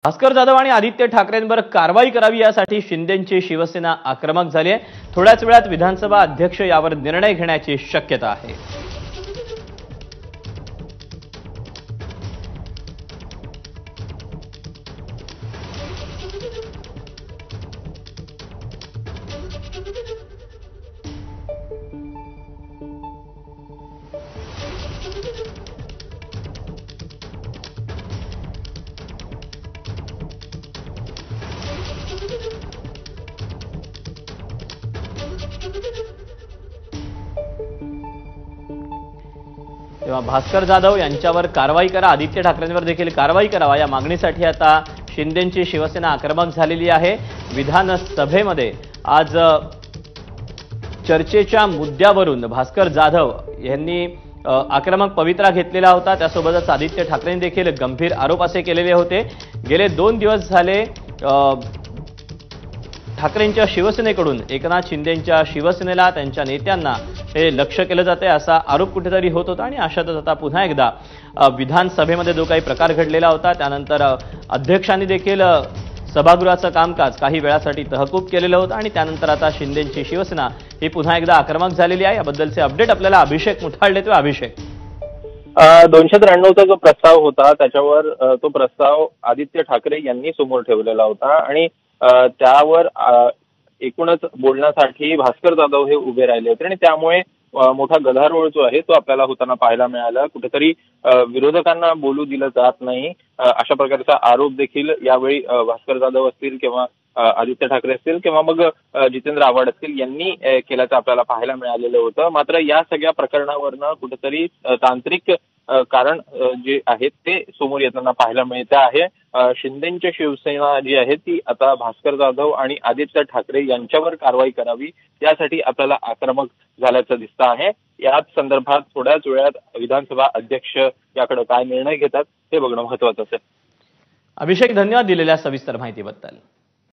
भास्कर जाधव आणि आदित्य ठाकरेंवर कारवाई करावी यासाठी शिंदेची शिवसेना आक्रमक झाली आहे। थोड्याच वेळात विधानसभा अध्यक्ष यावर निर्णय घेण्याची शक्यता आहे। तेव्हा भास्कर जाधव यांच्यावर कारवाई करा, आदित्य ठाकरेंवर देखील कारवाई करावा या मागणीसाठी आता शिंदेची शिवसेना आक्रमक झालेली आहे। विधानसभेमध्ये आज चर्चेच्या मुद्द्यावरून भास्कर जाधव यांनी आक्रमक पवित्रा घेतलेला होता। त्यासोबतच आदित्य ठाकरेंनी देखील गंभीर आरोप असे केलेले होते। गेले 2 दिवस झाले ठाकरेंच्या शिवसेनेकडून एकनाथ शिंदेंच्या शिवसेनेला त्यांच्या नेत्यांना हे लक्ष केलं जाते असा आरोप कुठेतरी होत होता आणि अशातच आता पुन्हा एकदा विधानसभेमध्ये जो काही प्रकार घडलेला होता त्यानंतर अध्यक्षांनी देखील सभागृहाचं कामकाज काही वेळासाठी तहकूब केलेलं होतं आणि त्यानंतर आता शिंदेची शिवसेना ही पुन्हा एकदा आक्रमक झालेली आहे। याबद्दलचे अपडेट आपल्याला अभिषेक मुठाळले देतो। अभिषेक, 293चा जो प्रस्ताव होता त्याच्यावर तो प्रस्ताव आदित्य ठाकरे यांनी समोर ठेवलेला होता आणि त्यावर एकूणच बोलण्यासाठी भास्कर जाधव हे उभे राहिले होते आणि त्यामुळे मोठा गदारोळ जो आहे तो आपल्याला होताना पाहायला मिळाला। कुठेतरी विरोधकांना बोलू दिलं जात नाही अशा प्रकारचा आरोप देखील यावेळी भास्कर जाधव असतील किंवा आदित्य ठाकरे असतील किंवा मग जितेंद्र आव्हाड असतील यांनी केल्याचं आपल्याला पाहायला मिळालेलं होतं। मात्र या सगळ्या प्रकरणावरनं कुठेतरी तांत्रिक कारण जे आहेत ते समोर येताना पाहायला मिळते आहे। शिंदेची शिवसेना जी आहे ती आता भास्कर जाधव आणि आदित्य ठाकरे यांच्यावर कारवाई करावी यासाठी आपल्याला आक्रमक झाल्याचं दिसतं आहे। याच संदर्भात थोड्याच वेळात विधानसभा अध्यक्ष याकडे काय निर्णय घेतात हे बघणं महत्त्वाचं असेल। अभिषेक, धन्यवाद दिलेल्या सविस्तर माहितीबद्दल।